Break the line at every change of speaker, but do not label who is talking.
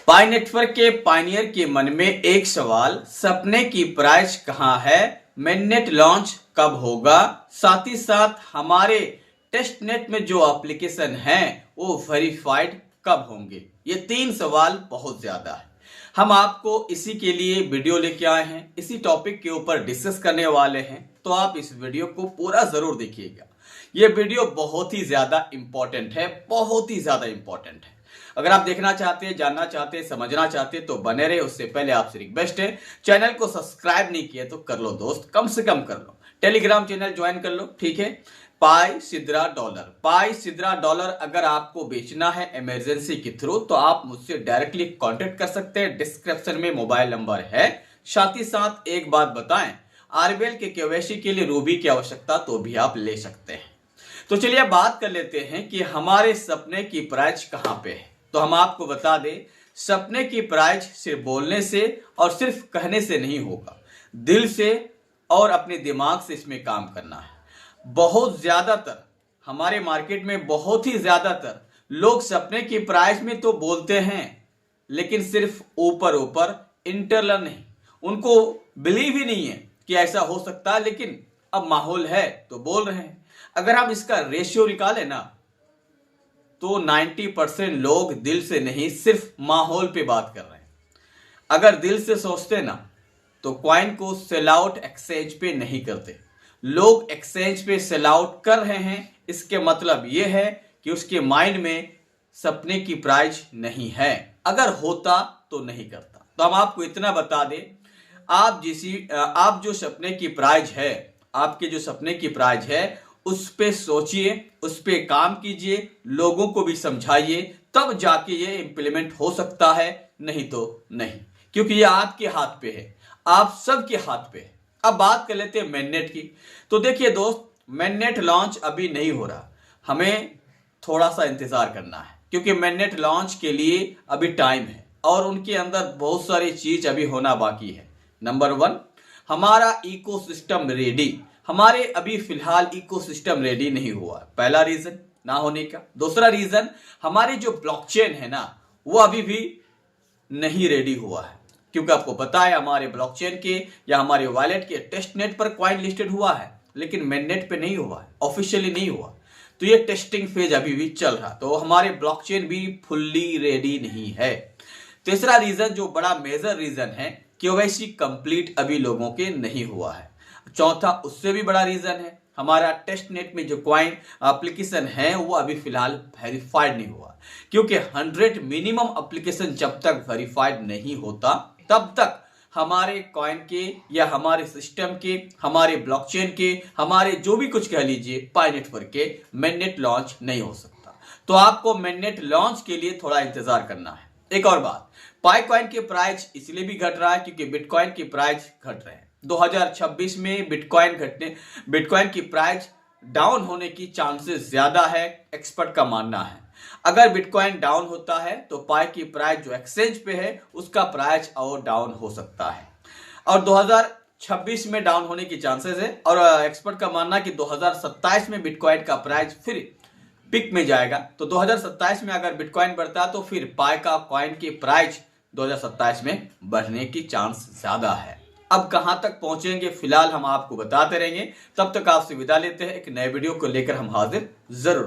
पाई network के Pioneer के मन में एक सवाल, सपने की प्राइस कहां है, मेननेट लॉन्च कब होगा, साथ ही साथ हमारे टेस्ट नेट में जो एप्लीकेशन है वो वेरीफाइड कब होंगे। ये तीन सवाल बहुत ज्यादा है। हम आपको इसी के लिए वीडियो लेके आए हैं, इसी टॉपिक के ऊपर डिस्कस करने वाले हैं, तो आप इस वीडियो को पूरा जरूर देखिएगा। ये वीडियो बहुत ही ज्यादा इंपॉर्टेंट है, बहुत ही ज्यादा इंपॉर्टेंट है। अगर आप देखना चाहते हैं, जानना चाहते हैं, समझना चाहते हैं तो बने रहे। उससे पहले आपसे रिक्वेस्ट है, चैनल को सब्सक्राइब नहीं किया तो कर लो दोस्त, कम से कम कर लो। टेलीग्राम चैनल ज्वाइन कर लो, ठीक है। पाई सिद्रा डॉलर अगर आपको बेचना है इमरजेंसी के थ्रू तो आप मुझसे डायरेक्टली कांटेक्ट कर सकते हैं। डिस्क्रिप्शन में मोबाइल नंबर है। साथ ही साथ एक बात बताएं, आरबीएल के केवाईसी के लिए रूबी की आवश्यकता तो भी आप ले सकते हैं। तो चलिए बात कर लेते हैं कि हमारे सपने की प्राइस कहां पे है। तो हम आपको बता दें, सपने की प्राइस सिर्फ बोलने से और सिर्फ कहने से नहीं होगा, दिल से और अपने दिमाग से इसमें काम करना है। बहुत ज्यादातर हमारे मार्केट में बहुत ही ज्यादातर लोग सपने की प्राइस में तो बोलते हैं, लेकिन सिर्फ ऊपर ऊपर, इंटरनल नहीं। उनको बिलीव ही नहीं है कि ऐसा हो सकता है, लेकिन अब माहौल है तो बोल रहे हैं। अगर हम इसका रेशियो निकालें ना तो 90% लोग दिल से नहीं, सिर्फ माहौल पे बात कर रहे हैं। अगर दिल से सोचते ना तो कॉइन को सेल आउट एक्सचेंज पे नहीं करते। लोग एक्सचेंज पे सेल आउट कर रहे हैं, इसके मतलब यह है कि उसके माइंड में सपने की प्राइस नहीं है। अगर होता तो नहीं करता। तो हम आपको इतना बता दें, आप जो सपने की प्राइस है, आपके जो सपने की प्राइस है उस पे सोचिए, उस पे काम कीजिए, लोगों को भी समझाइए, तब जाके ये इंप्लीमेंट हो सकता है, नहीं तो नहीं। क्योंकि ये आपके हाथ पे है, आप सबके हाथ पे है। अब बात कर लेते हैं मेननेट की। तो देखिए दोस्त, मेननेट लॉन्च अभी नहीं हो रहा, हमें थोड़ा सा इंतजार करना है, क्योंकि मेननेट लॉन्च के लिए अभी टाइम है और उनके अंदर बहुत सारी चीज अभी होना बाकी है। नंबर 1, हमारा इकोसिस्टम रेडी। हमारे अभी फिलहाल इकोसिस्टम रेडी नहीं हुआ, पहला रीजन ना होने का। दूसरा रीजन, हमारी जो ब्लॉकचेन है ना वो अभी भी नहीं रेडी हुआ है। क्योंकि आपको पता है, हमारे ब्लॉकचेन के या हमारे वॉलेट के टेस्ट नेट पर कॉइन लिस्टेड हुआ है, लेकिन मेननेट पे नहीं हुआ है, ऑफिशियली नहीं हुआ। तो ये टेस्टिंग फेज अभी भी चल रहा, तो हमारे ब्लॉकचेन भी फुल्ली रेडी नहीं है। तीसरा रीजन, जो बड़ा मेजर रीजन है, केवाईसी कंप्लीट अभी लोगों के नहीं हुआ है। चौथा, उससे भी बड़ा रीजन है, हमारा टेस्ट नेट में जो कॉइन एप्लीकेशन है वो अभी फिलहाल वेरीफाइड नहीं हुआ। क्योंकि 100 मिनिमम एप्लीकेशन जब तक वेरीफाइड नहीं होता तब तक हमारे कॉइन के या हमारे सिस्टम के, हमारे ब्लॉकचेन के, हमारे जो भी कुछ कह लीजिए पाई नेटवर्क के, मेननेट लॉन्च नहीं हो सकता। तो आपको मेननेट लॉन्च के लिए थोड़ा इंतजार करना है। एक और बात, पाई कॉइन के प्राइस इसलिए भी घट रहा है क्योंकि बिटकॉइन की प्राइस घट रहे हैं। 2026 में बिटकॉइन की प्राइस डाउन होने की चांसेस ज्यादा है, एक्सपर्ट का मानना है। अगर बिटकॉइन डाउन होता है तो पाई की प्राइस जो एक्सचेंज पे है उसका प्राइस और डाउन हो सकता है, और 2026 में डाउन होने की चांसेस है। और एक्सपर्ट का मानना कि 2027 में बिटकॉइन का प्राइस फिर पिक में जाएगा। तो 2027 में अगर बिटकॉइन बढ़ता है तो फिर पाई का कॉइन की प्राइस 2027 में बढ़ने की चांस ज्यादा है। अब कहां तक पहुंचेंगे फिलहाल हम आपको बताते रहेंगे। तब तक आपसे विदा लेते हैं, एक नए वीडियो को लेकर हम हाजिर जरूर।